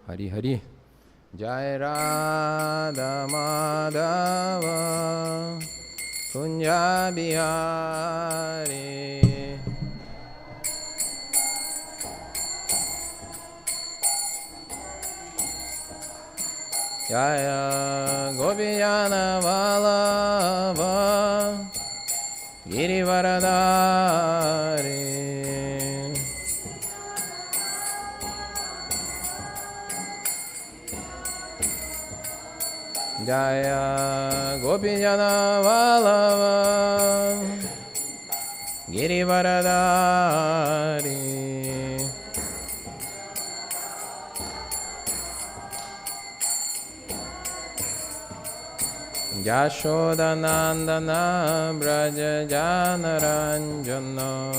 Hari Hari. Jai Radha Madhava Kunja Bihari. Jaya Gopijana Vallabha Girivaradari. Jaya Gopijana Vallabha Girivaradari. Yashodanandana Braja Janaranjana.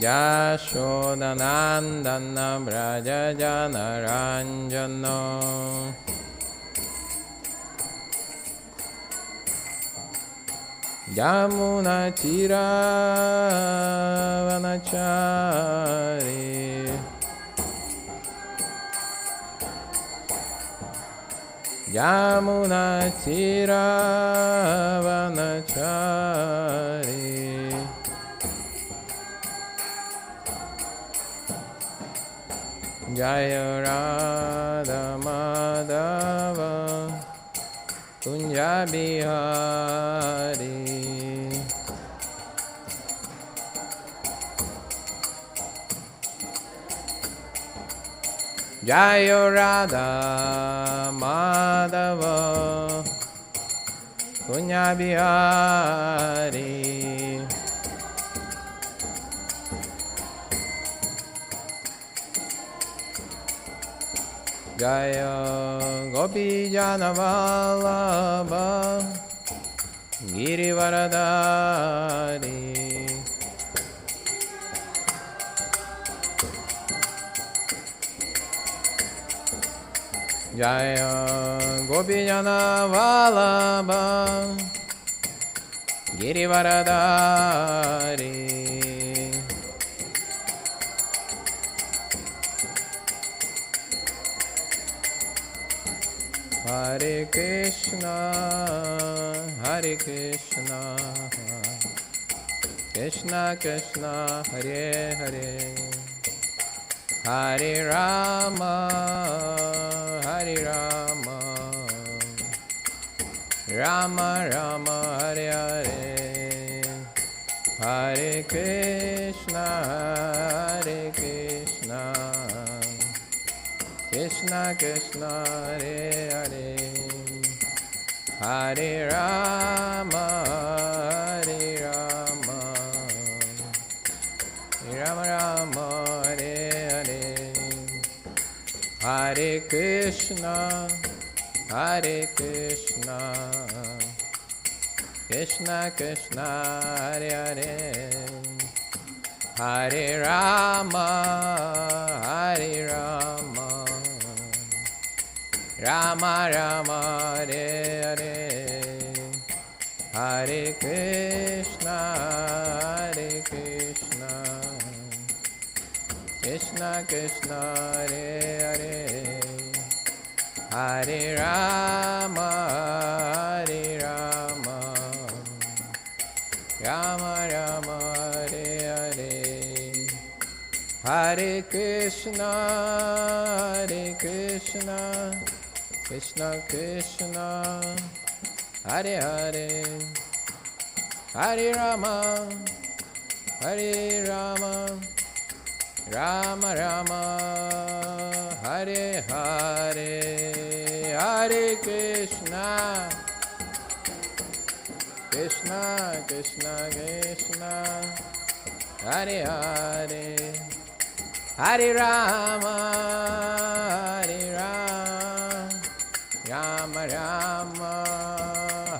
Yashodanandana Braja Janaranjana. Yamuna Tira Vanachari. Yamuna Tira Vanachari. Jaya Radha Madhava Kunja Bihari. Jaya Radha Madhava Kunja Bihari. Jaya Gopijana Vallabha Girivaradari. Jaya Gopijana Vallabha Girivaradari. Hare Krishna, Hare Krishna, Krishna Krishna, Hare Hare, Hare Rama, Hare Rama, Rama Rama, Hare Hare, Hare Krishna, Hare Krishna, Krishna Krishna, Hare Hare, Hare Rama, Hare Rama, Rama Rama, Hare Hare, Hare Krishna, Hare Krishna, Krishna Krishna, Hare Hare, Hare Rama, Hare Rama, Rama Rama, Hare Hare, Hare Krishna, Hare Krishna, Krishna Krishna, Hare Hare, Hare Rama, Hare Rama, Rama Rama, Hare Hare, Hare Krishna, Hare Krishna, Krishna Krishna, Hare Hare, Hare Rama, Hare Rama, Rama Rama, Hare Hare, Hare Krishna, Krishna Krishna Krishna, Hare Hare, Hare Rama, Hare Rama, Rama Rama,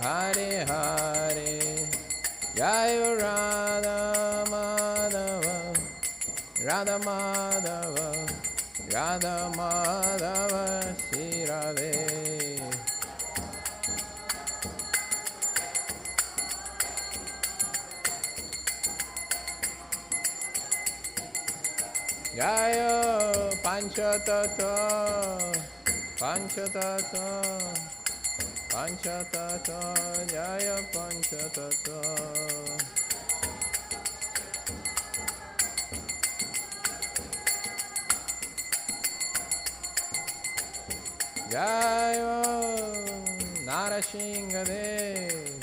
Hare Hare, Jaya Radha Madhava, Radha Madhava, Radha Madhava, Shri Radhe. Jayo Panchatattva, Panchatattva, Panchatattva, Jaya Panchatattva. Jayo Narasinghadev,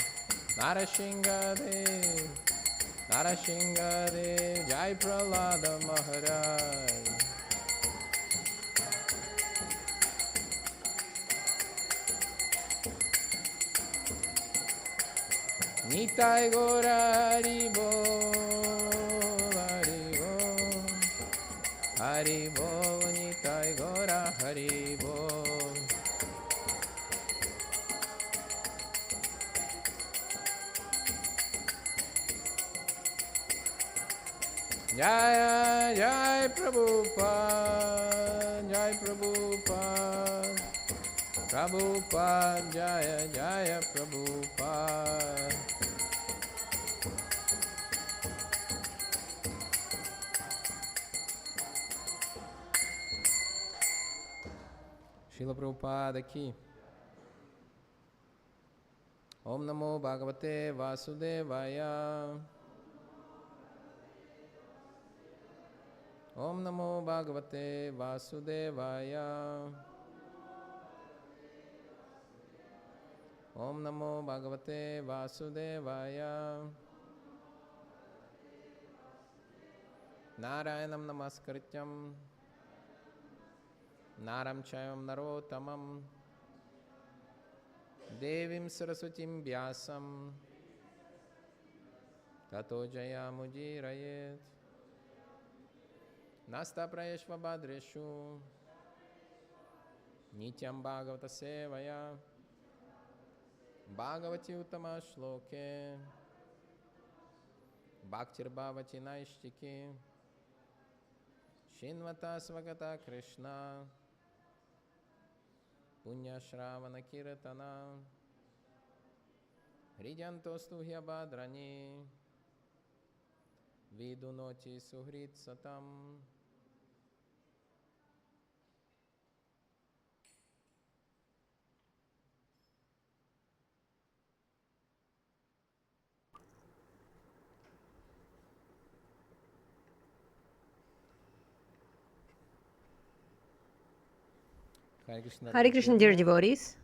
Narasinghadev, Narasinghadev, Jai Prahlada Maharaj. Nitai Gora Haribo, Haribo, Haribo, Nitai Gora Haribo. Jai Jai Prabhupada, Jai Prabhupada, Prabhupada, Jaya Jaya Prabhupada. Srila Prabhupada aqui. Om Namo Bhagavate Vasudevaya. Om Namo Bhagavate Vasudevaya. Om Namo Bhagavate Vasudevaya. Narayanam Namaskrityam Naram Chayam Narotamam Devim Saraswatim Vyasam Tato Jayamujirayet Nasta Prayeshva Bhadreshu Nityam Bhagavata Sevaya Bhagavati Uttama Shloke Bhaktir Bhavati Naishtiki Shinvata Svagata Krishna Punya Shravana Kirtana Hridyantostu Hyabhadrani Vidunoti Suhrit Satam. Hare Krishna, dear devotees.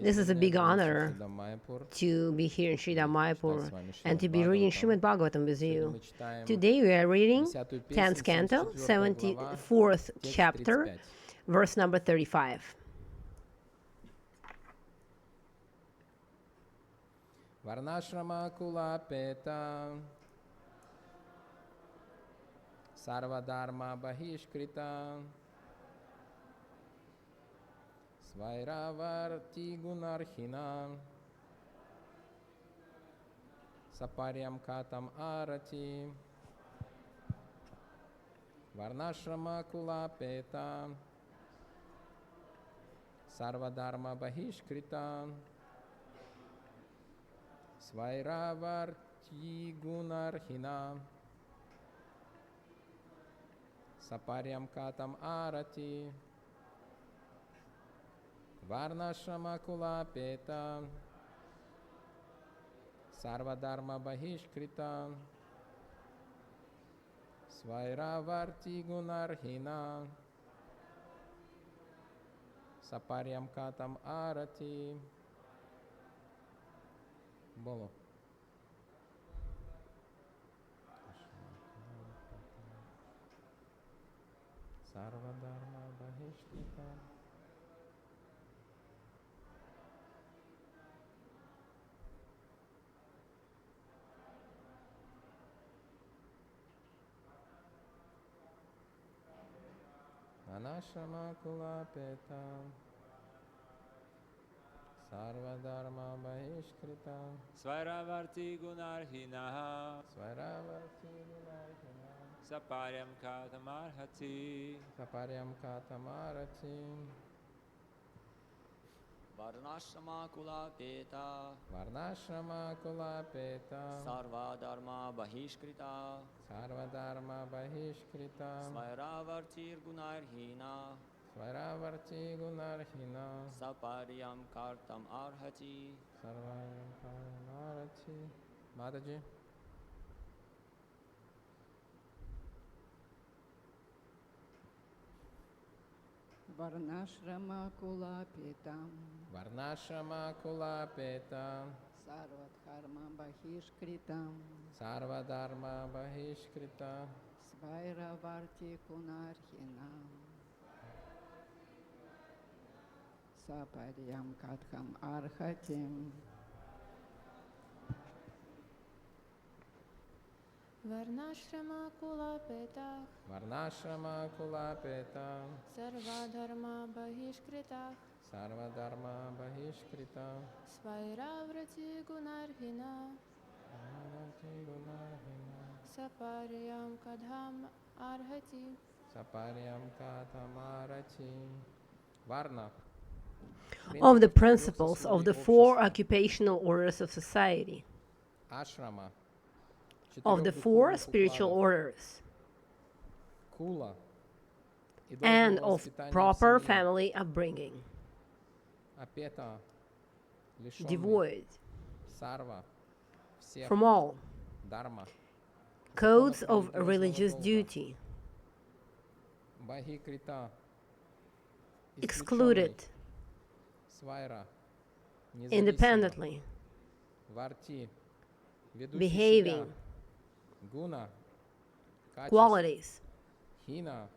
This is a big honor to be here in Sridham Mayapur and to be reading Shrimad Bhagavatam with you. Today we are reading 10th canto, 74th chapter, verse number 35. Varnashrama Kula Peta Sarvadharma Bahishkrita Svairavarti Gunarhina Saparyam Katam Arati Varnashrama Kula Peta Sarvadharma Bahishkrita Svairavarti Gunarhina Saparyam Katam Arati Varnashrama Kula Peta Sarvadharma Bahishkrita Svairavarti Gunarhina Saparyam Katam Arati. Bolo. Sarvadharma Bahishkrita Anashrama Kula Peta Sarvadharma Bahishkrita Svairavarti Gunarhinaha Svairavarti Gunarhina Saparyam Katamarhati Saparyam Katamarati. Varnashrama kula peta. Varnashrama kula peta. Sarva dharma bahishkrita. Sarva dharma bahishkrita. Svairavartir gunarhina. Svaravarti gunarhina. Saparyam kartam arhati. Sarvayam paranarati. Mataji. Varnashrama kulapetam. Varnashrama kula peta. Sarvadharma bahishkritam. Sarva dharma bahishkrita. Svairavarti kunarhinam. Saparyam katham arhatim. Varnashrama kula petah, Varnashrama kula peta. sarva dharma bahishkrita, Sarva dharma bahishkrita. svairavrati gunarhina, Sarvati gunarhina. saparyam kadham arhati. Saparyam katamarati. Varna. Of the principles of the four occupational orders of society, Ashrama. of the four spiritual orders, Kula. and of proper family upbringing, Apeta. Lishonный. devoid Sarva. Всех. from all Dharma. codes of religious duty, Bahikriта. excluded Свайра. independently, Варти. Ведущий behaving, себя. Гуна. Качество. qualities, Хина.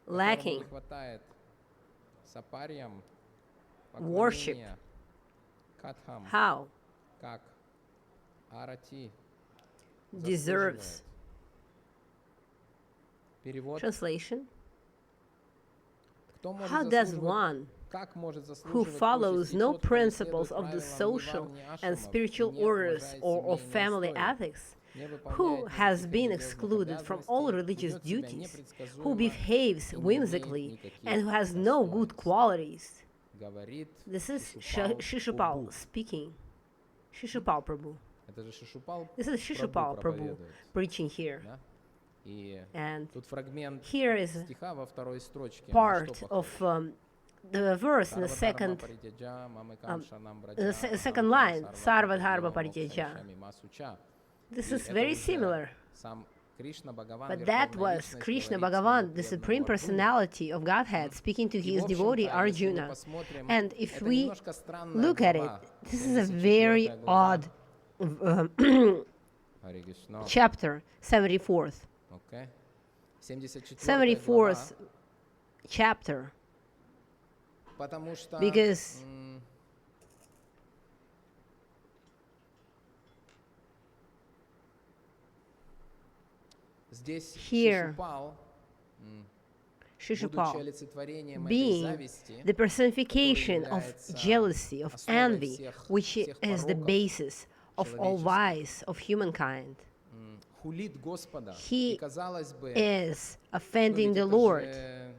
lacking, Не хватает. Сапарьям. worship. Поклонение. Катхам. How? Как. Арати. Deserves. Перевод. Translation. Кто может How does заслуживать- one как может who заслуживать follows почести no тот, кто не principles следует of the правилам social ни варни and ашрамов, spiritual не orders уважает or of семейные family устои, ethics, не who выполняет has никаких been религиозных excluded from обязанностей, all religious ведет себя duties, who непредсказуемо behaves и не имеет whimsically, никаких and who has no good достоинств. qualities. Говорит This is Шишупал Shishupal Прабhu. speaking. Shishupal Prabhu. Это же Шишупал This is Shishupal Prabhu проповедует, preaching here. да? И And тут фрагмент here is a стиха во второй строчке. На part что of похож? the verse in the Сарвадхарма second паритяджа, in мамыкамшанам the браджа, second мамыкам line, сарвадхарма Sarvadharma паритяджа, Parityaja. мокшами масуча. This И is это very уже similar. сам Кришна Бхагаван, But that Верховная was Личность, Krishna говорит Bhagavan, своему the преданному Supreme Арджуне. Personality of Godhead, speaking to И, his в devotee общем-то, если мы Arjuna. посмотрим, And if это we немножко странная look at it, глава, this is a 74 very глава. odd Харе Кришна. chapter, 74th. Окей. 74 глава, 74th chapter, потому что because здесь here Шишупал, будучи Shishupal, олицетворением этой being зависти, the personification of является jealousy, of основой envy, всех- which всех is the пороков basis of all человеческих. vice of humankind, хулит Господа. He И казалось бы, is ну, offending ведь the это Lord. же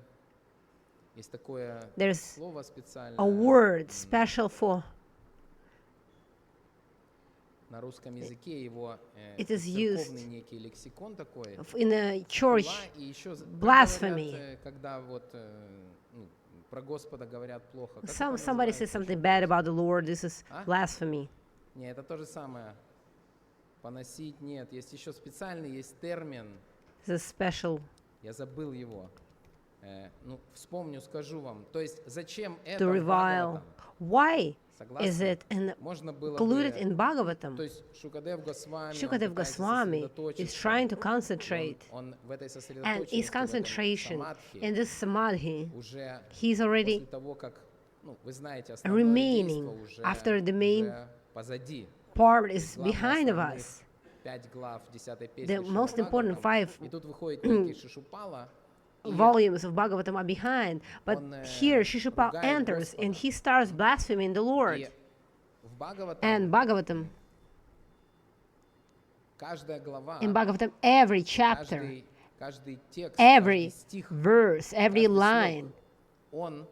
есть такое There's слово специальное a word special for на русском языке, его it is церковный used некий лексикон такой. in a church Хула, и еще blasphemy. говорят, когда вот ну, про Господа говорят плохо. Как это Somebody says называется something еще? bad about the Lord. This is А? blasphemy. Не, это то же самое. Поносить нет. Есть еще специальный, есть термин. This is special. Я забыл его. Ну, вспомню, скажу вам. То есть, зачем To это в revile. Бхагаватам? Why Согласны? is it Можно было included бы... in Bhagavatam? То есть, Шукадев Госвами, Shukadev Goswami is trying to concentrate, он в этой and his сосредоточенности, в этом concentration самадхи in this samadhi, уже he's already после того, как, ну, вы знаете, основное remaining действо уже, after the main уже позади. part is Главное, behind of основных us. 5 глав 10 песни The most Шримад important Бхагаватам. 5 И тут выходит некий Шишупала, и volumes of Bhagavatam are behind, but Он, here Shishupal ругает enters and Господа. he starts blaspheming the Lord. и в Бхагаватам And Bhagavatam, каждая глава, in Bhagavatam, every chapter, каждый текст, every каждый стих, verse, every каждый слог, line он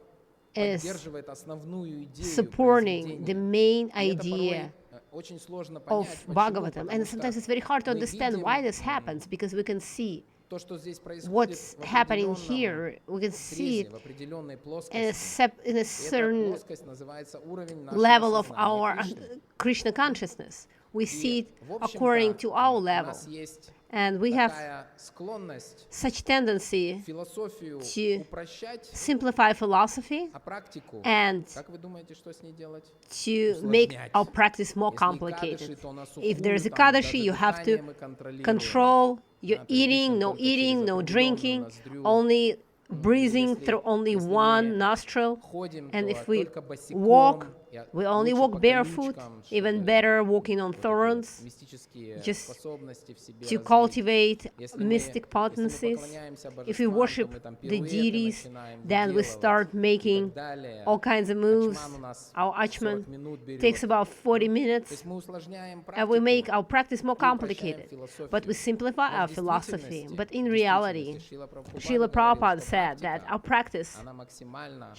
is поддерживает основную идею supporting the произведения. main И это idea порой очень сложно of понять, почему, Bhagavatam. потому And sometimes it's very hard to мы understand видим, why this happens, because we can see то, что здесь происходит what's в happening определенном here. We can see срезе, it в определенной in плоскости. in a И эта certain плоскость называется уровень нашего level of сознания our Кришны. Krishna consciousness. We see И, it в according общем-то, to our у level. нас есть And we have такая склонность such tendency философию to упрощать, simplify philosophy а практику, and как вы думаете, что с ней делать? to make Усложнять. our practice more Если complicated. икадыши, то на If сухую, there's там Ekadashi, даже you have дыхание to мы контролируем. control your Да, то есть eating, дышим no только через eating, no определенную drinking, ноздрю. only breathing Если- through only если one мы nostril. ходим, And то if we только босиком, walk, и we only лучше walk по barefoot, колючкам, even чтобы better walking on вот эти thorns, мистические just способности в себе to развить. cultivate Если mystic мы potencies. поклоняемся If we божествам, worship то мы там the пируэты deities, начинаем then we выделывать start и making так далее. all kinds of moves. Ачман у нас Our 40 achman минут берет. takes about 40 То minutes, есть мы усложняем and we make практику our practice more и упрощаем complicated. философию. But we simplify Но our в philosophy. действительности- But в in действительности reality, Шрила Srila говорил, Prabhupada что said that практика, our practice она максимально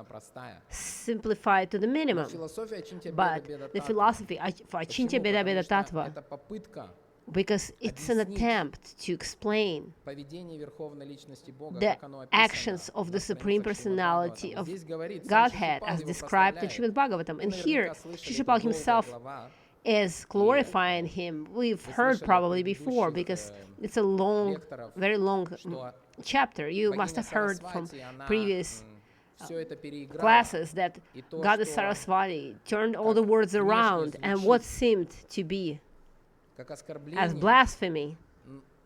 простая. simplified to the Но minimum. философия Ачинтя But Беда the Таттва. philosophy for Achintya Почему? Beda Beda Потому что Tattva, это попытка because it's an объяснить attempt to explain поведение Верховной Личности Бога, the как оно описано actions of на the Supreme страницах Шримад Personality Бхагаватам. of Здесь говорит, сам Godhead Шишипал as его described in прославляет. Shrimad Bhagavatam. Вы And here, наверняка слышали, это Shishupal долгая himself глава. is glorifying him. We've heard слышали probably от before предыдущих, because it's a long, лекторов, very long что chapter. You must богиня have heard from Сарасвати, она previous все это переиграла. classes that И то, Goddess что Saraswati turned all как the words внешне around, and what звучит seemed to be как as оскорбление, blasphemy,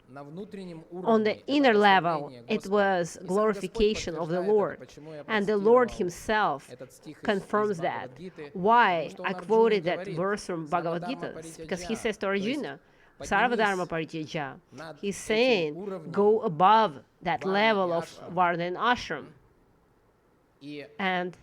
на внутреннем on the уровне это inner level, прославление it Господа. was И сам Господь glorification of the подтверждает Lord. это, почему я And the Lord процитировал Himself этот стих из confirms that. Бхагавад-гиты, Why потому что I он quoted Арджуне that говорит, verse from Bhagavad «Сарвадharма Gita? Because he паритяджа», says to то есть Arjuna, поднимись Sarvadharma Parityaja. над He's этим saying, уровнем go above that Varna level и of ashram. Varna and Ashram. И And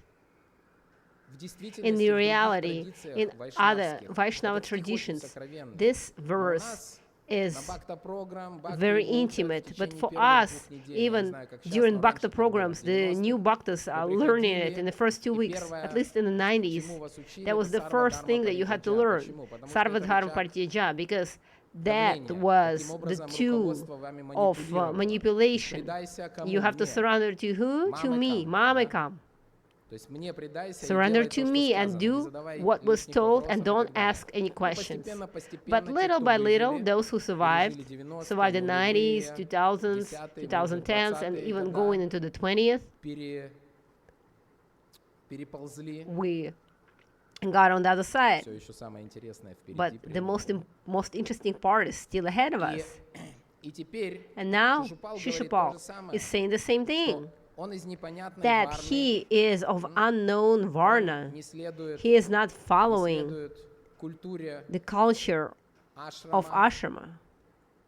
в действительности in в the других reality, традициях in other вайшнавских Vaishnava этот стих очень traditions, сокровенный. this Но у verse нас is на Бхакта-программ, very Бхакти-йога intimate. в But течение for первых us, 2 недель, я не even знаю, как сейчас, during но Bhakta раньше это было в programs, the new 90-х, Bhaktas are вы learning it приходили, in the first 2 и weeks, первое, at least in the 90s. чему вас учили, That was это the first thing that you had to learn, Почему? Потому что это Sarvadharma рычаг Parityaja, because that давления. was Таким the образом, tool руководство вами of манипулировало. manipulation. Предайся кому? You have to Мне. surrender to who? To me, Мамыкам, да? Mamikam. То есть мне предайся и Surrender делай то, to что me and сказано, не do задавай what was лишних told вопросов and и don't так далее. ask any Ну, questions. постепенно, But те, little кто by little, выжили, those who survived пережили 90-е, survived the 90s, нулевые, 2000s, 10-е, 2010s, and 20-е even года, going into the 20th. переползли. We got on the other side. Все еще самое интересное впереди. But the most interesting part is still ahead of us. И теперь And now Шишупал говорит то Shishupal же самое, is saying the same что thing, он из непонятной that Варны, he is of unknown он Varna. не следует, He is not не following следует культуре the culture of ашрама, ashrama.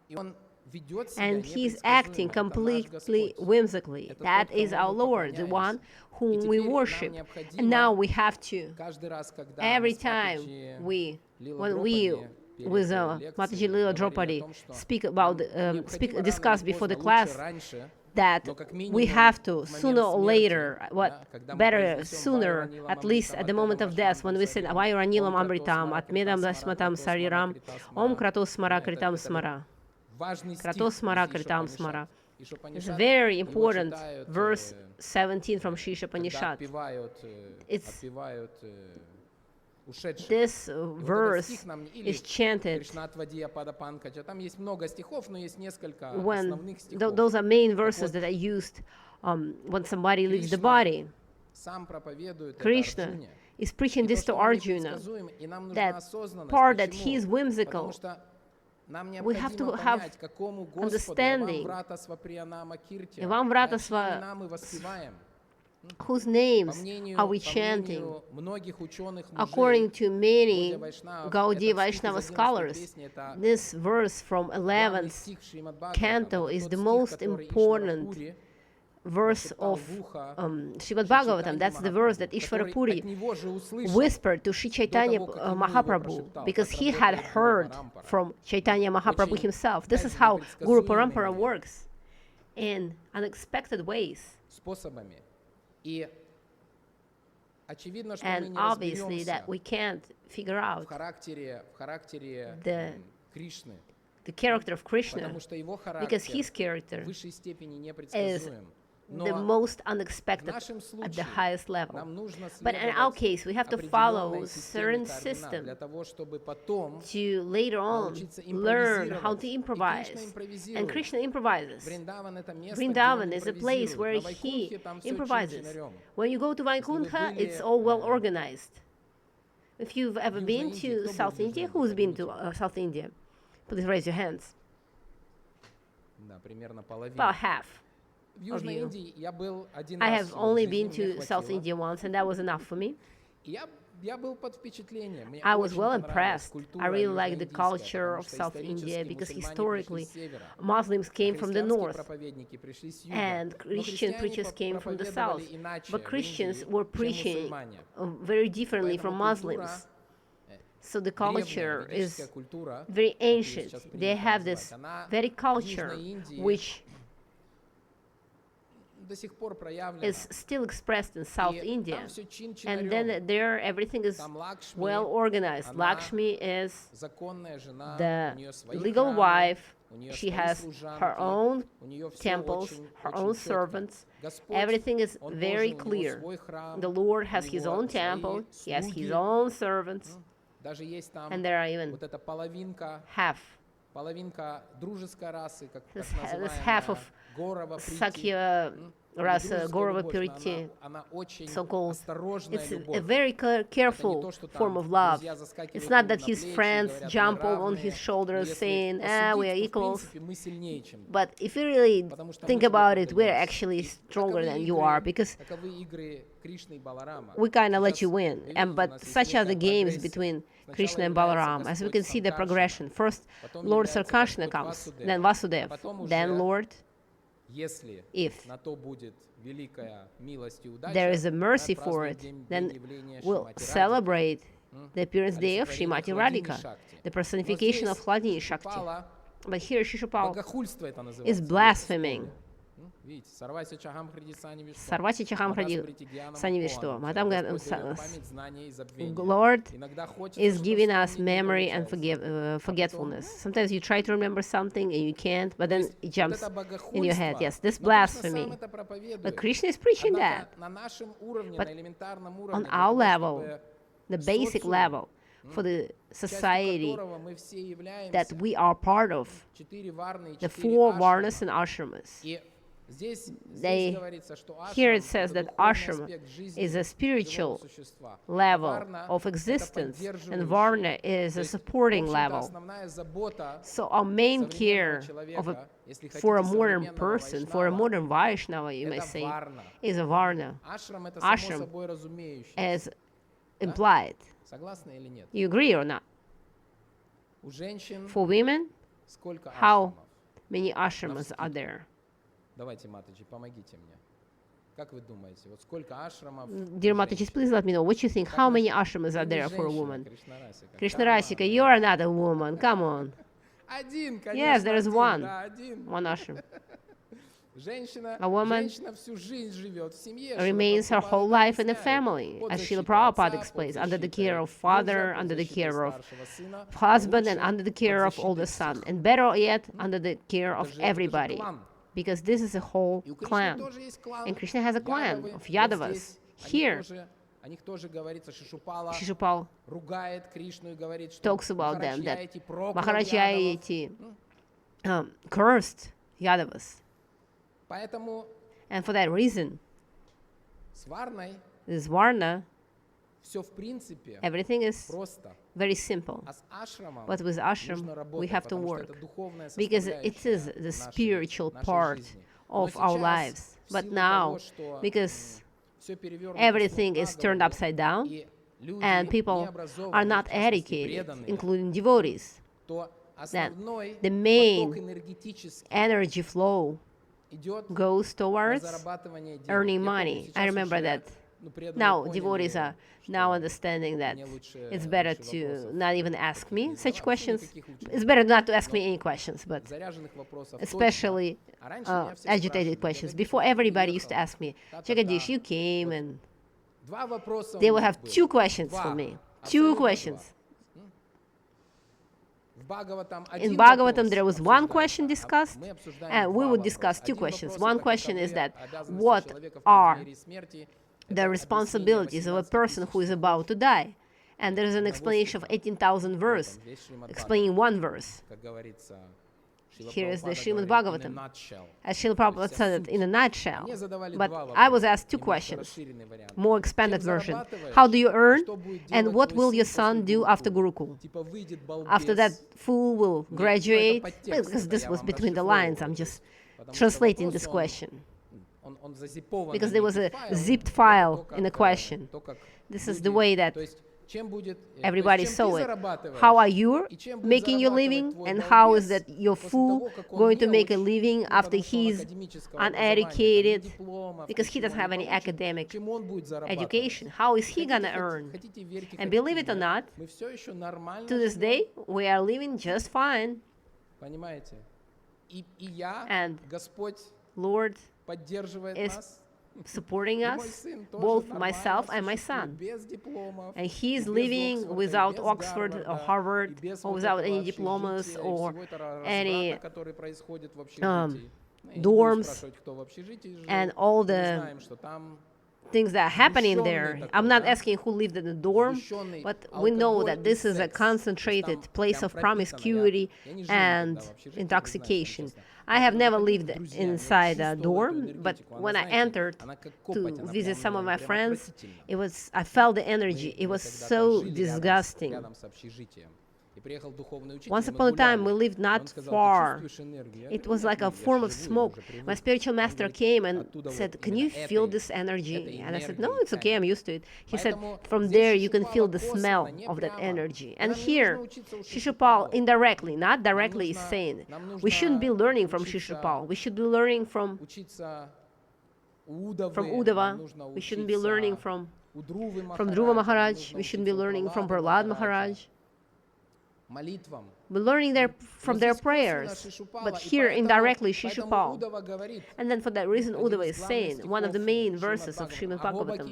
и он ведет себя And he's acting непредсказуемо. Это наш completely Господь. whimsically. Это That тот, is кому our мы Lord, the поклоняемся. one И whom we теперь нам worship. необходимо And now we have to, каждый раз, когда every мы с time Матаджи we, Лила when we, Дропади перед with лекцией Mataji Lila говорили о Dropadi, том, что speak нам about, необходимо discuss рано или before the поздно, class лучше раньше, that но как we минимум have to, в момент sooner or смерти, later, да, what когда мы better, произнесем sooner, Вайранилам at least at the moment of death, when we say Vayuranilam Amritam, Atmedam Dasmatam Sariram, Om Kratos Smara Kritam Smara. важный стих Kratos Smara из Kritam Ишупанишад. Smara. It's a Ишупанишад, very его important читают, verse 17 from Shisha когда Panishad. отпевают ушедших. This И вот этот verse стих нам или is chanted Кришна Твадия Пада Панкаджа. Там есть много стихов, но есть несколько when основных стихов. those are main verses вот, that are used when somebody leaves the Кришна body. сам проповедует это Krishna Арджуне. is И preaching то, this to что он Arjuna, непредсказуем, и нам нужна that осознанность. part that Почему? he is whimsical. Потому что нам We have to необходимо have понять, какому Господу understanding. Ивам-врата Сваприянама Кирти, Ивам-врата чьи имена мы воспеваем. Whose По names мнению, are we по chanting? мнению многих ученых According мужей, to many Гаудия Вайшнав, Gaudiya этот стих из Vaishnava 11 scholars, песни, это this verse from главный 11th стих Шримад Бхагаватам. canto Это is тот the стих, most который important Ишвара-Пури verse прошептал of в ухо Shrimad Bhagavatam. That's the verse that Ishvara который Puri от него же услышал whispered to Sri Chaitanya до того, как ему его Mahaprabhu, прошептал, because как he had работает heard Гуру Парампара. from Chaitanya Mahaprabhu Очень, himself. This опять is же, how Guru непредсказуемыми Parampara works in unexpected ways. способами. И очевидно, что мы And не obviously разберемся that we can't figure out в характере the Кришны, character of Krishna, потому что его because his характер character в высшей степени is непредсказуем. the Но most в unexpected нашем at the случае highest level. нам нужно But in our следовать case, we have to follow определенной системе certain координат system для того, чтобы потом to later on научиться learn how to импровизировать. И improvise. Кришна And импровизирует. Krishna improvises. Вриндаван — это место, Vrindavan где is он a place импровизирует. where На he Вайкунтхе там все improvises. чин-чинарем. When you go to Vaikuntha, it's all well organized. If you've ever been to South India, who's been to South India? Please raise your hands. Да, примерно половина. About half. В Южной you. Индии я был один I раз have всего в only жизни, been мне to South хватило. India once, and that was enough for me. И я был под впечатлением. Мне I was очень well понравилась impressed. культура I really liked the южноиндийская, culture потому of что South India исторически because мусульмане historically пришли с севера, Muslims а came from the христианские north проповедники пришли с юга. and Но Christian христиане preachers came from the south. проповедовали иначе But в Christians Индии, were чем preaching мусульмане. very differently from Поэтому культура, Muslims. So the древняя culture ведическая is культура, very как её ancient. сейчас They принято have называть, this она very в culture Южной Индии which до сих пор проявлена. is still expressed in South И India. там всё And чин-чинарем. then there everything is Там Лакшми, well organized. она Lakshmi is законная жена, the у неё свои legal храмы, wife. у неё She свои has служанки, her own у неё всё temples, очень, her очень own чётко. servants. Господь, Everything is Он very тоже, у него clear. свой храм, The Lord у has his него own свои temple. He has his слуги. own servants. Даже есть там And there are even вот эта half. половинка дружеской расы, как This называемая half of Горова Прити. Sakya rasa, Дружеская Gaurava любовь, но Piriti, она очень so-called. осторожная It's a любовь. very Это не careful то, что form там of love. друзья заскакивают It's not ему that на his плечи и friends говорят, jump мы on равные. his shoulders Если saying, we are посудить, то, в equals. принципе, мы сильнее, чем ты. But if you really Потому что think мы тебе about it, we're поддаемся. actually И stronger таковы than you игры- are because таковы игры Кришны и Баларама. we kind of let Сейчас you win. вы And видите, у but нас есть such are the некая games прогрессия. between Сначала Krishna and является Balaram. As we can Господь see the Санкаршана, progression. First, потом Lord является Sarkarshana Господь comes, Васудева, then Vasudev, потом then уже, Lord. если If на то будет великая милость и удача, there is a мы mercy for отпразднуем it, день then явления we'll Шримати Радхики. celebrate the appearance day of Олицетворение Shrimati Хладини Radhika, Шакти. the Но personification of здесь Hladini Shakti. Шишупала, But here Shishupal богохульство это называется. is blaspheming. Видите, сарвайся чахам хриди сани вишто. Sarvati Chaham Мадас Hriди прити гьянам Sanivishto. апоам. Madam Господь дает память, знание и забвение. Lord Иногда хочется is что-то giving us вспомнить, не memory and получается. forgetfulness. Sometimes you try to remember something and you can't, but then it jumps Вот это in your head. богохульство, Yes, this но Кришна сам blasphemy. это проповедует. But Krishna is preaching that. Однако на нашем уровне, But на элементарном on уровне, для our того, level, чтобы the basic социум, level for the частью society которого мы все являемся, that we are part of, 4 варны и the 4 four ашрамы. varnas and ashrams. И здесь They- говорится, что Here ашрам it says это that духовный ashram аспект жизни is a живого spiritual существа. level Варна of это existence, and поддерживающий. varna is То a есть, supporting в общем-то, level. основная забота So our main современного care of человека, если for a хотите, modern современного person, for a вайшнава, modern Vaishnava, you may это say, варна. is a varna, Ашрам это само Ashram собой разумеющееся. as implied. Согласны или нет? You agree or not? У женщин For women, сколько how ашрамов? many ashrams are there? Давайте, Матаджи, помогите мне. Как вы думаете, вот сколько ашрамов? Dear Mataji, please let me know what you think. How many ashrams are there for a woman? Krishna Расика, Rasika, you are not a woman. Come on. один, конечно, Yes, there is один, one. да, один. One ashram Женщина, A woman женщина всю жизнь живет в семье. remains her whole life in the family, Под as Srila защитой Prabhupada отца, explains, под under the защитой care of мужа, father, под under the защитой care of старшего сына, husband, and лучше under the под care of защитой older всех. son, and better yet, under the care of Это же everybody, клан. because this is a whole И у Кришны clan. тоже есть клан. And Krishna has a clan Ядавы. of Вот Yadavas. здесь Here, о них тоже говорится, Шишупала Shishupal ругает Кришну и говорит, что talks about them, that Махараджьяйти проклял Maharajayati Ядавов. cursed Yadavas. Поэтому And for that reason, с Варной this Varna, все в принципе everything is просто. very simple. А с ашрамом But with ashram, нужно we работать, have to потому что work, это духовная because it is составляющая the нашей- spiritual нашей part жизни. of Но our сейчас, lives. в But силу now, того, что, because всё перевёрнуто everything с ног is на turned голову, upside down, и люди and people необразованные, are в not частности, educated, преданные, including devotees, то основной the main поток энергетический energy flow идет goes на towards зарабатывание денег. earning Я помню, money. сейчас I remember уже that Now, devotees are now understanding that it's better to not even ask me such questions. It's better not to ask me any questions, but especially agitated questions. Before, everybody used to ask me, Jagadish, you came, and they will have two questions for me. Two questions. In Bhagavatam, there was one question discussed, and we would discuss two questions. One question is that, what are the responsibilities of a person who is about to die? And there is an explanation of 18,000 verse, explaining one verse. Here is the Shrimad Bhagavatam, as Srila Prabhupada said it in a nutshell. But I was asked two questions, more expanded version. How do you earn, and what will your son do after Gurukul? After that, fool will graduate, because this was between the lines, I'm just translating this question, because there was a zipped file in the question. This is the way that everybody saw it. How are you making your living, and how is that your fool going to make a living after he's uneducated, because he doesn't have any academic education? How is he gonna earn? And believe it or not, to this day, we are living just fine. And Lord is supporting us, both myself and my son. And he's living without Oxford or Harvard, or without any diplomas or any dorms, and all the things that are happening there. I'm not asking who lived in the dorm, but we know that this is a concentrated place of promiscuity and intoxication. I have never lived inside a dorm, but when I entered to visit some of my friends, I felt the energy. It was so disgusting. Once upon a time, we lived not far. It was like a form of smoke. My spiritual master came and said, "Can you feel this energy?" And I said, "No, it's okay, I'm used to it." He said, "From there, you can feel the smell of that energy." And here, Shishupal indirectly, not directly, is saying, we shouldn't be learning from Shishupal. We should be learning from Uddhava. We shouldn't be learning from Dhruva Maharaj. We shouldn't be learning from Prahlad Maharaj. We're learning from their prayers, but here indirectly Shishupal. And then for that reason, Uddhava is saying, one of the main verses of Shrimad Bhagavatam,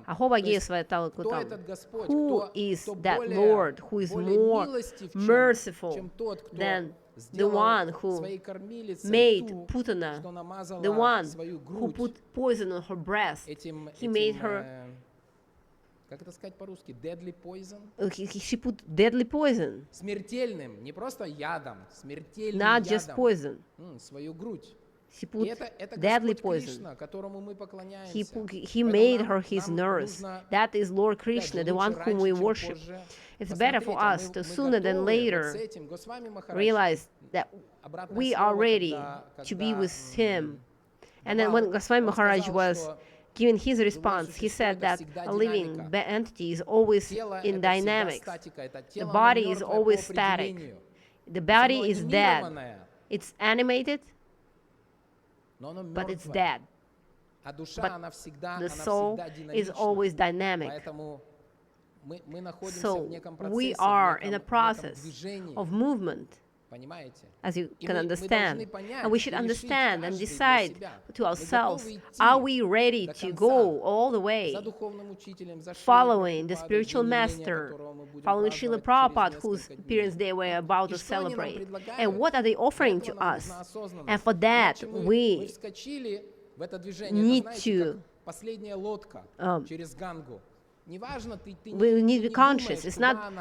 Ahobhagya Svayatala Kutam. Who is that Lord who is more merciful than the one who made Putana, the one who put poison on her breast? He made her... Как это сказать по-русски? Deadly poison? She put deadly poison. Смертельным, не просто ядом, смертельным Not ядом. Just poison. Свою грудь. She put это deadly Господь poison. Кришна, которому мы поклоняемся. He made her his nurse. That is Lord Krishna, the one whom we worship. It's better for us to sooner than later realize that we are ready to be with him. And then when Goswami Maharaj was given his response, he said that a living entity is always in dynamics. The body is always static. The body is dead. It's animated, but it's dead. But the soul is always dynamic. So we are in a process of movement, as you can understand. And we should understand and decide to ourselves, are we ready to go all the way, following the spiritual master, following Srila Prabhupada, whose appearance day we're about to celebrate? And what are they offering to us? And for that, we need to we need to be conscious. It's not,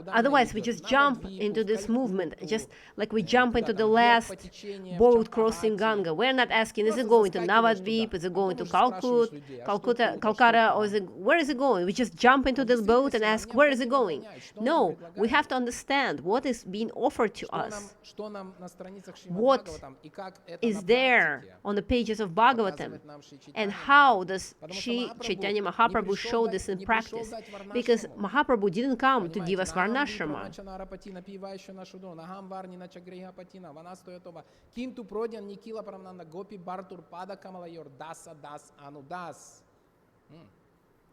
otherwise we just jump into this movement, just like we jump into the last boat crossing Ganga. We're not asking, is it going to Navadvip, is it going to Calcutta, or where is it going? We just jump into this boat and ask, where is it going? No, we have to understand what is being offered to us. What is there on the pages of Bhagavatam, and how does Chaitanya Mahaprabhu show this in practice? Because Mahaprabhu didn't come to give us Varnashrama.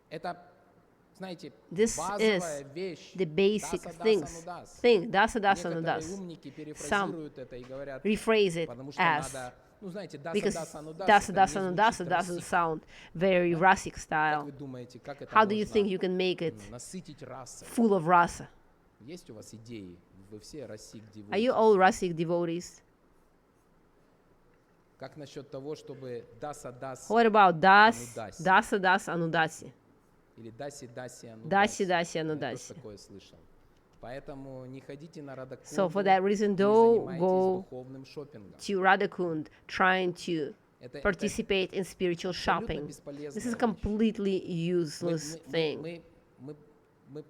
Это, знаете, This базовая is вещь. the basic Даса, things. даса, Thing, dasa, dasa, Некоторые nudas. умники перефразируют это и говорят, Rephrase it потому что as, надо, ну знаете, даса, because даса, dasa, это dasa, не nudasa звучит doesn't расик. sound very Russic Как style. вы думаете, как это How do you можно think you can make it насытить расой? full of rasa? Есть у вас идеи? Вы все расик Are you all девотис. Russic devotees? Как насчет того, чтобы даса, дас What about das, Anudaси. dasa, das, anudasi? или даси, даси, Даси, анудаси? даси, Я тоже анудаси. такое слышал. Поэтому не ходите на Радакунду, So for that reason, не don't занимайтесь go духовным шопингом. to Radhakund trying to Это participate in spiritual абсолютно shopping. бесполезная This is a вещь. completely useless thing. Мы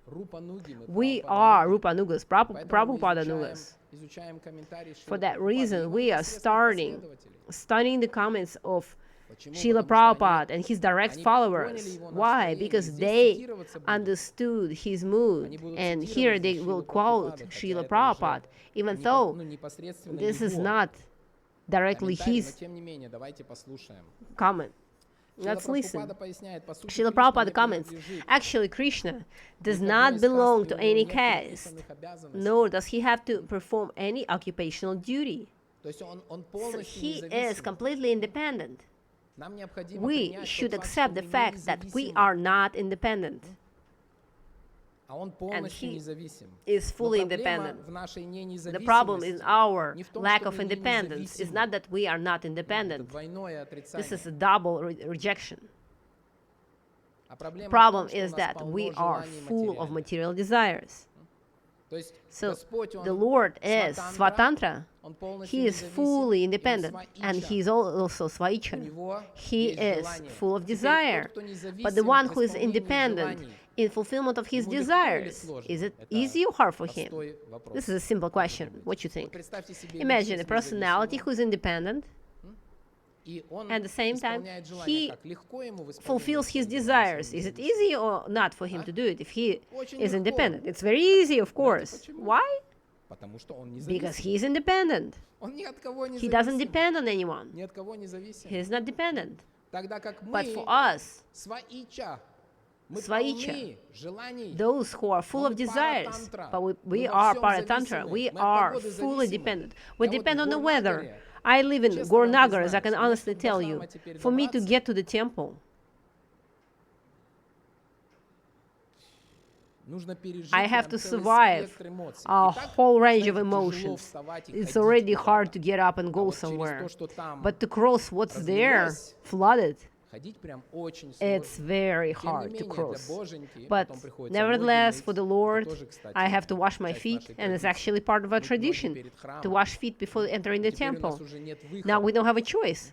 рупануги, мы We прабхупадануги. are Rupa Nugas, Поэтому мы Prabhupada Nugas. изучаем комментарии For Шрилы that Прабхупады и reason, его we are непосредственных starting последователей. studying the comments of Почему? Srila Потому что Prabhupada and his direct они followers. поняли его Why? настроение, Because здесь they цитироваться будут. understood his mood. Они будут And цитировать here здесь they Шрилу will quote Прабхупаду, хотя Srila это Prabhupada, уже even непо- though ну, непосредственно this is его not directly комментарий, но his тем не менее, давайте послушаем. comment. Шрила Let's listen. Прабхупада поясняет, по сути, Srila Кришна Prabhupada не comments, принадлежит actually Krishna does ни к not одной из belong каст, to у него any нет caste, предписанных обязанностей. nor does he have to perform any occupational duty. То есть он So полностью he is независим. completely independent. Нам необходимо We принять should тот факт, accept что the мы fact that we независимы, are not independent, а он полностью he независим. is Но fully проблема independent. в нашей The problem in ненезависимости our не в том, lack что of мы не independence is независимы. not that we are not Это independent. двойное This is a отрицание. double rejection. А проблема в Problem том, что у is нас that полно we are желаний full of материальных. material desires. То есть So Господь, the Он Lord is сватантра, Svatantra. Он полностью He is независим, fully и Он independent, and сваича. he is also У Svaicha. него He есть is желание. full of Теперь desire. тот, кто независим But the one в who is исполнении independent желаний, in fulfillment of his ему легко или desires, сложно? is it Это easy or hard for him? простой вопрос. This is a simple question. What you Вот think? представьте себе Imagine a личность personality независимую, who is independent, и он at the same time, исполняет желание. he Как? Легко ему в исполнении fulfills his своих desires. желаний Is it независим? easy or not for him to do it if he Очень is легко. independent? It's very easy, of course. почему? Why? Потому что он Because независим. he is independent. Он ни от кого не He doesn't зависим. depend on anyone. Ни от кого не зависим. He is not dependent. Тогда как But мы for us, сваича, мы Сваича, полны желаний. those who are full Но of мы desires, паратантра. but we Мы во are всем paratantra, зависимы. we Мы от are погоды fully зависимы. dependent. We Я вот depend в on the weather. Горнагаре, I live in честно вам Gornagar, as I признаюсь, can мне, honestly чтобы до tell you. храма теперь For me to добраться, get to the temple, нужно пережить I have прям to целый survive спектр эмоций. a И так, whole range знаете, of тяжело emotions. вставать и It's ходить already куда-то. hard to get up and А go вот через somewhere. то, что там But to cross what's there, разлилось, flooded, ходить прям очень it's сложно. very Тем не hard to менее, для cross. боженьки But потом приходится ноги nevertheless, мыть. for the Это Lord, тоже, кстати, I have to wash my часть feet, нашей and it's традиции. actually part of our Мыть ноги tradition перед храмом. to wash feet before entering the Теперь у нас temple. уже нет Now выхода, we don't have a choice.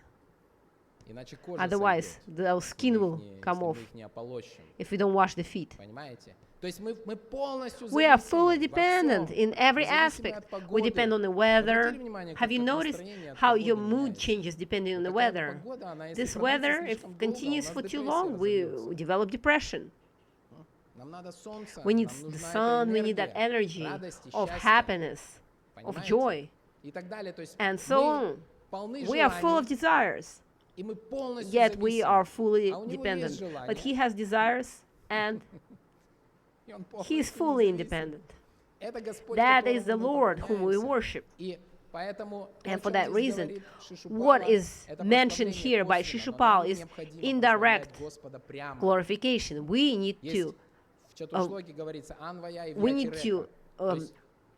иначе кожа Otherwise, сойдет, the skin если мы will их не- come если мы off их не ополощем. if we don't wash the feet. Понимаете? То есть мы полностью We are зависимы fully во dependent всем. in every Мы зависимы aspect. от We погоды. depend on the weather. Обратили внимание, Have you как noticed настроение от how погоды your mood меняется? changes depending on the Такая weather? погода, она если This продлится weather, if слишком долго, у continues нас for too депрессия long, we разовьется. develop depression. Нам надо солнце, We need нам the нужна эта sun, we need that энергия energy радости, of счастья, happiness, of понимаете? joy, И так далее. То есть and so мы on. полны We are full of желаний, desires, и мы полностью yet we are зависимы. fully А у него dependent. есть желание, But he has desires, and и он he's полностью fully независим. independent. Это Господь, That is the которому мы Lord whom we поклоняемся. worship. И поэтому то, And о for чем that здесь reason, говорит Шишупала, what is это mentioned прославление here by косвенно, но Shishupal нам is необходимо indirect прославлять Господа прямо. glorification. We need Есть to в Чатушлоке говорится «Анвая и we need вьятирека». to То есть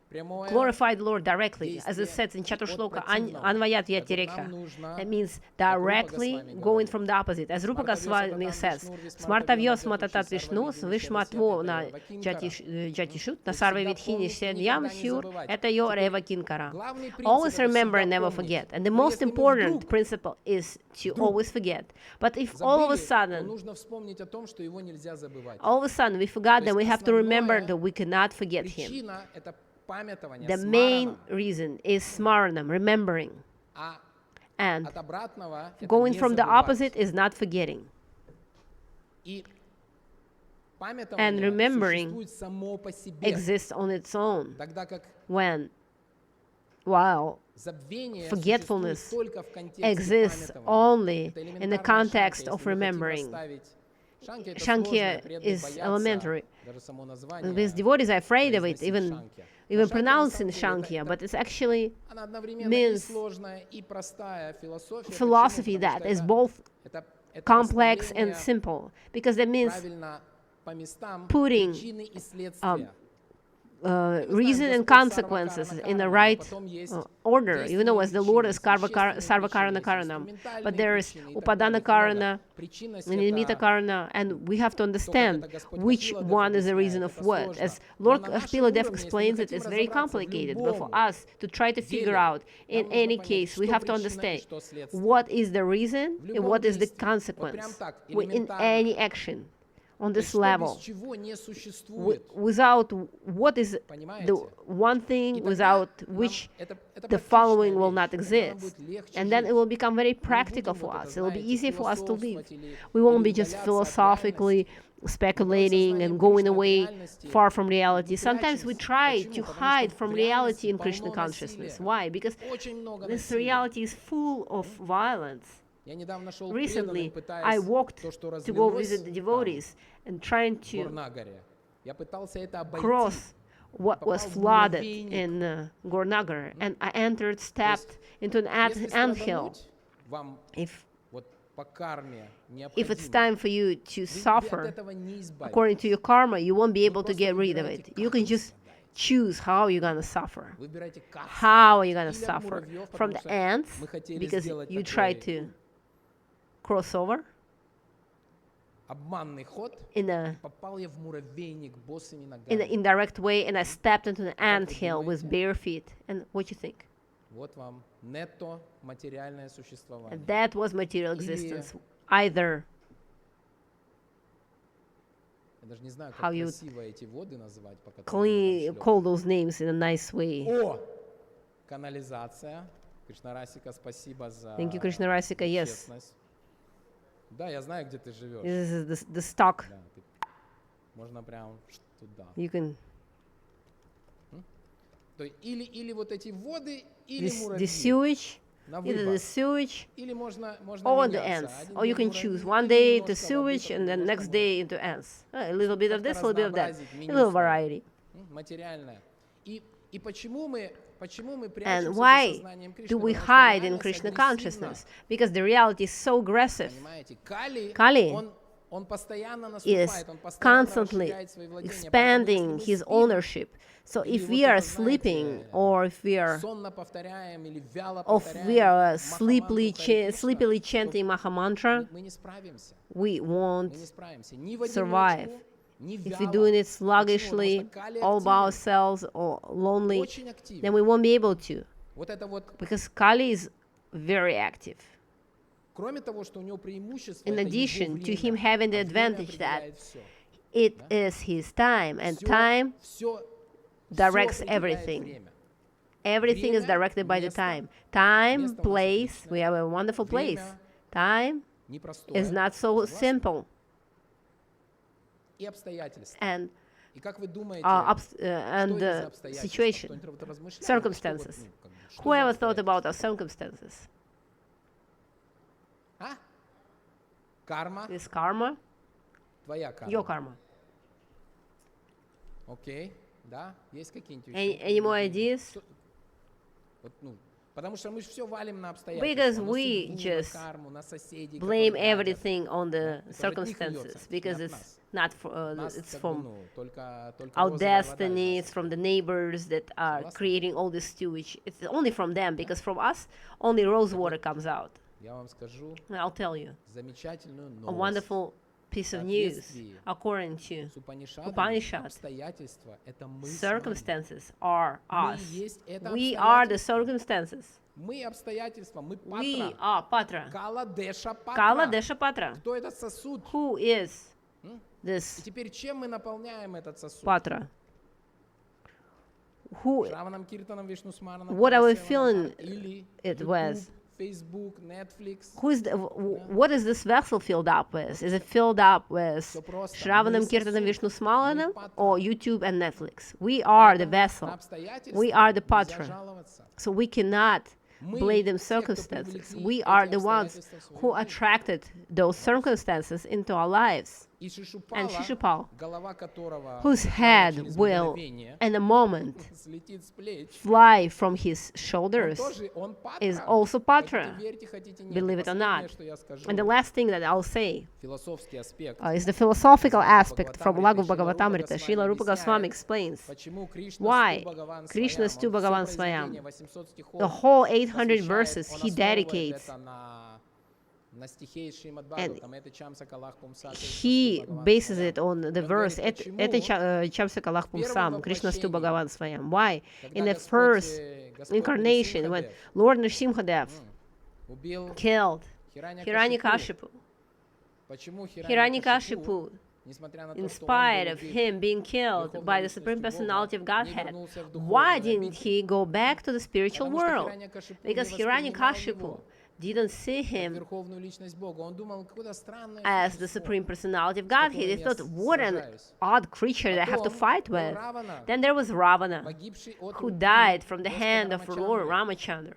прямое glorify the Lord directly, as it действие says in от Chatushloka, противного. Anvayat Так вот, Yatireka. нам нужно, That means как Рупа directly Госвами going говорит, from the opposite. As Rupa Goswami says, Smartavyo Smatatat Vishnu, Svishmatvo на Jatishut, на Sarve Vitхини Седьям Сюр, это Yo Reva Kinkara. главный принцип Always это remember всегда and never помнить. forget. And the Но most если мы important вдруг principle is to always forget. But if all of a забыли, то sudden, нужно вспомнить о том, что его нельзя забывать. all of a sudden we forgot, then we have to remember основное that we cannot forget him. Причина — это памятование, The main смаранам. reason is smaranam, remembering. А And от обратного — это going не from the забывать. opposite is not forgetting. И And памятование remembering существует само по себе, Exists on its own. тогда как When while Забвение forgetfulness существует только в контексте exists памятования. only Это in the элементарная context шанка, of если мы хотим remembering. расставить. Шанки — это Shankhya сложное, преданные is боятся, elementary. даже само With название devotees are afraid of it, произносить even шанки. Но even шанки на pronouncing самом деле Shankhya, but it's actually она одновременно и means сложная, и простая философия. philosophy Почему? Потому that is что both это complex and расставление simple, because that means правильно по местам putting, причины и следствия. reason and consequences in the right order. You know, as the Lord is Sarvakarana Karanam, but there is Upadana Karana, Nimitta Karana, and we have to understand which one is the reason of what. As Lord Shpiladev explains it, it's very complicated, but for us to try to figure out, in any case, we have to understand what is the reason and what is the consequence in any action. On this level, without what is the one thing without which the following will not exist, and then it will become very practical for us. It will be easier for us to live. We won't be just philosophically speculating and going away far from reality. Sometimes we try to hide from reality in Krishna consciousness. Why? Because this reality is full of violence. Recently, I walked to go visit the devotees and trying to cross what was flooded in Gornagar, and I stepped into an anthill. If it's time for you to suffer according to your karma, you won't be able to get rid of it. You can just choose how you're going to suffer. How are you going to suffer? From the ants, because you try to cross over in an indirect way, and I stepped into an anthill with bare feet. And what do you think? And that was material existence. Either how you call those names in a nice way. Thank you, Krishna Rasika. Yes. This is the stock. You can. The sewage, either the sewage or the ants. Or you can choose one day the sewage and then next day into ants. A little bit of this, a little bit of that. A little variety. And why do we hide in Krishna consciousness? Because the reality is so aggressive. Kali is constantly expanding his ownership. So if we are sleeping, or if we are sleepily chanting Mahamantra, we won't survive. If we're doing it sluggishly, all by ourselves, or lonely, then we won't be able to. Because Kali is very active. In addition to him having the advantage that it is his time, and time directs everything. Everything is directed by the time. Time, place, we have a wonderful place. Time is not so simple. And the situation, circumstances. Whoever thought about our circumstances? This karma? Your karma. Okay. Any more ideas? Because we just blame everything on the circumstances, because it's not it's from our destiny, it's from the neighbors that are creating all this sewage. It's only from them, because from us only rose water comes out. And I'll tell you a wonderful piece of news. According to Upanishad, circumstances are us. We are the circumstances. We are Patra. Kala Desha Patra. Who is this Patra? What are we filling it with? Facebook, Netflix. What is this vessel filled up with? Is it filled up with Shravanam, Kirtanam, Vishnu Smalanam, or YouTube and Netflix? We are the vessel. We are the patra. So we cannot blame them circumstances. We are the ones who attracted those circumstances into our lives. And Shishupal, whose head will, in a moment, fly from his shoulders, is also Patra, believe it or not. And the last thing that I'll say is the philosophical aspect from Laghu Bhagavatamrita. Srila Rupa Goswami explains why Krishna Stu Bhagavan Swayam. The whole 800 verses he dedicates, and he bases it on the verse "Ete Chamsakalach Pumsam Krishna Stu Bhagavan Swayam." Why? In the first incarnation, when Lord Nrsimhadev killed Hiranyakashipu, in spite of him being killed by the Supreme Personality of Godhead, why didn't he go back to the spiritual world? Because Hiranyakashipu didn't see him as the Supreme Personality of Godhead. He thought, what an odd creature that I have to fight with. Then there was Ravana, who died from the hand of Lord Ramachandra.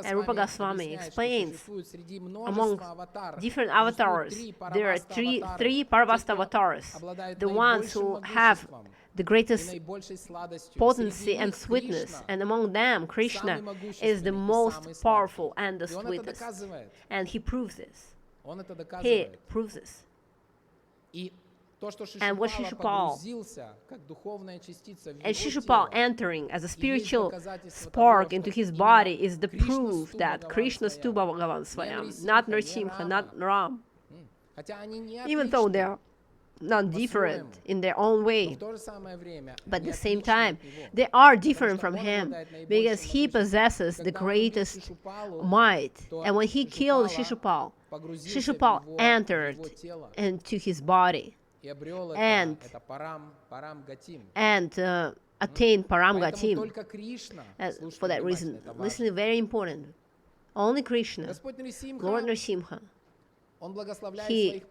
And Rupa Goswami explains, among different avatars, there are three Parvasta avatars, the ones who have the greatest potency and sweetness, and among them, Krishna is the most powerful and the sweetest. And he proves this. He proves this. And what Shishupal entering as a spiritual spark into his body is the proof that Krishna Stu Bhagavan Swayam, not Nrsimha, not Ram. Even though they are not different in their own way, but at the same time, they are different from him because he possesses the greatest might. And when he killed Shishupal, Shishupal entered into his body and attained Param Gatim. For that reason, listen, very important. Only Krishna, Lord Nrsimha, he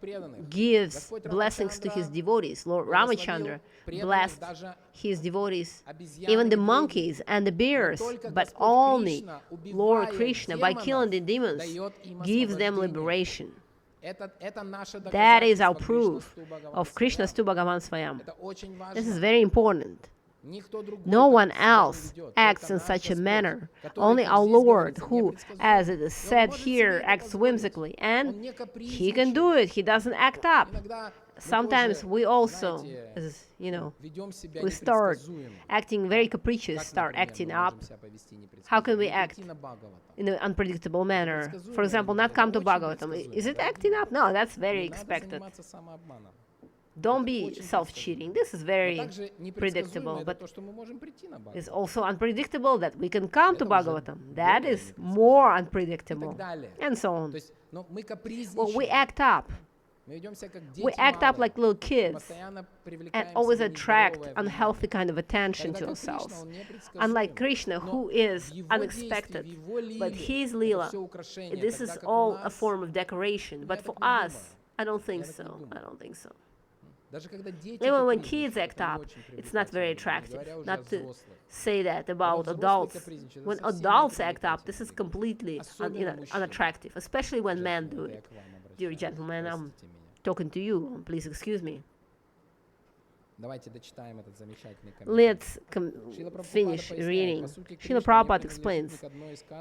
gives blessings to his devotees. Lord Ramachandra blessed his devotees, even the monkeys and the bears, but only Lord Krishna, by killing the demons, gives them liberation. That is our proof of Krishna Stu Bhagavan Swayam. This is very important. No one else acts in such a manner. Only our Lord, who, as it is said here, acts whimsically. And he can do it. He doesn't act up. Sometimes we also, as you know, we start acting very capricious, start acting up. How can we act in an unpredictable manner? For example, not come to Bhagavatam. Is it acting up? No, that's very expected. Don't be self-cheating. This is very predictable, but it's also unpredictable that we can come to Bhagavatam. That is more unpredictable, and so on. Well, we act up. We act up like little kids and always attract unhealthy kind of attention to ourselves. Unlike Krishna, who is unexpected, but his Leela, this is all a form of decoration. But for us, I don't think so. I don't think so. Even when kids act up, it's not very attractive. Not to say that about adults. When adults act up, this is completely unattractive, especially when men do it. Dear gentlemen, I'm talking to you. Please excuse me. Let's finish reading. Srila Prabhupada explains,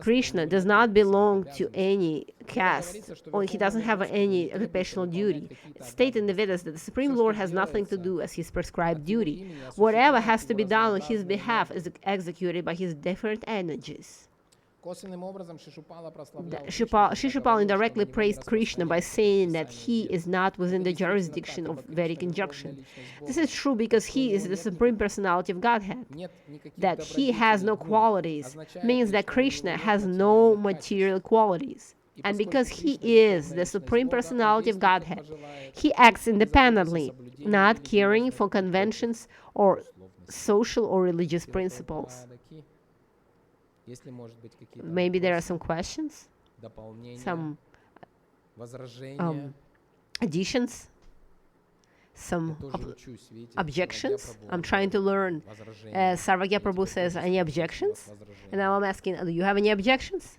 Krishna does not belong to any caste, or he doesn't have any occupational duty. It's stated in the Vedas that the Supreme Lord has nothing to do as his prescribed duty. Whatever has to be done on his behalf is executed by his different energies. Shishupal indirectly praised Krishna by saying that he is not within the jurisdiction of Vedic injunction. This is true because he is the Supreme Personality of Godhead. That he has no qualities means that Krishna has no material qualities. And because he is the Supreme Personality of Godhead, he acts independently, not caring for conventions or social or religious principles. Если, может быть, какие-то Maybe there are вопросы, some questions, дополнения, some возражения. additions, Я some тоже учусь, видите, objections. Шривадья I'm Прабhu trying to learn. возражения. Sarvagya Я Prabhu теперь says, тоже any спрашиваю, есть ли у вас objections? возражения? And now I'm asking, do you have any objections?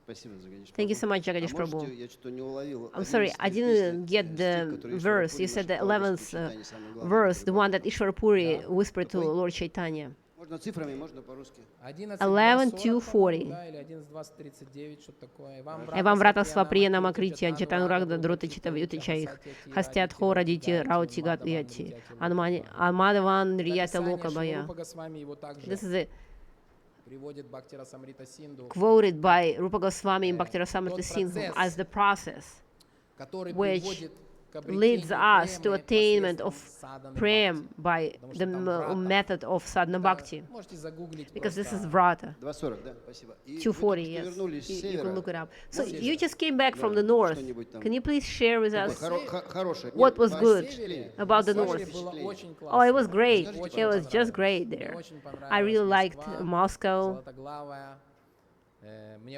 Спасибо, Jagadish Thank you Prabhu. so much, Jagadish Можете, Prabhu. я что-то не уловил. I'm sorry, I didn't get the verse. You said the 11th verse, the one that Ishvara Puri whispered to Lord Chaitanya. Можно цифрами, можно по-русски. 11:2:40. Да, или 11:20:39, что-то такое. Эвам врата сваприя намакрития, джатанурагда дрота читавьютичаих, хастят хора дити раути гатьяти, амадаван рията лока бая. This is quoted by Rupa Goswami in Bhaktirasamrita Sindhu as the process which leads us to attainment of prem by the method of sadhana bhakti. Because this is vrata. 2:40, да? Спасибо. 2:40, yes. You can look it up. So you just came back from the north. Can you please share with us what was good about the north? Oh, it was great. It was just great there. I really liked Moscow.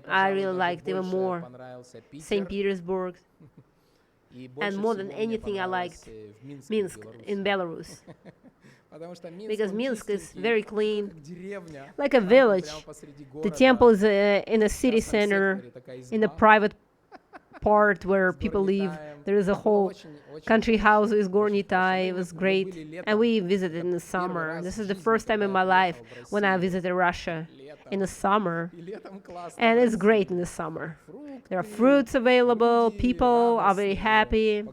I really liked even more St. Petersburg. And more than anything, I liked Minsk in Belarus. Because Minsk is very clean, like a village. The temple is in a city center, in a private part where people live. There is a whole country house with Gornitai. It was great. And we visited in the summer. This is the first time in my life when I visited Russia in the summer. And it's great in the summer. There are fruits available. People are very happy.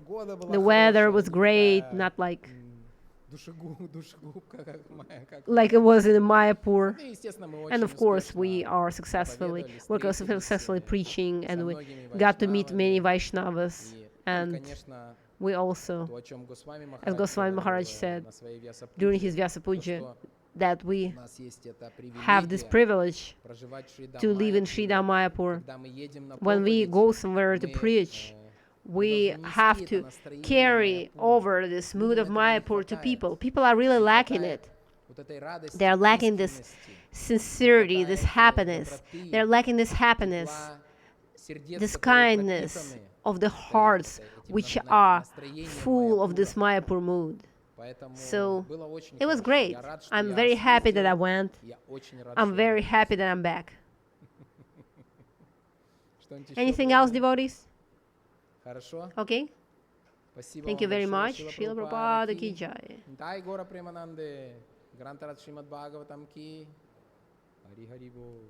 The weather was great, not like it was in Mayapur. And of course, we are successfully preaching, and we got to meet many Vaishnavas. And we also, as Goswami Maharaj said during his Vyasa Puja, that we have this privilege to live in Sridham Mayapur. When we go somewhere to preach, we have to carry over this mood of Mayapur to people. People are really lacking it. They are lacking this sincerity, this happiness. They're lacking this happiness, this kindness of the hearts which are full of this Mayapur mood. So it was great. I'm very happy that I went. I'm very happy that I'm back. Anything else, devotees? Okay. Thank you very much. Srila Prabhupada ki jai. Jai Gora Premanande. Grantarat Shrimad Bhagavatam ki. Hari Hari Bol.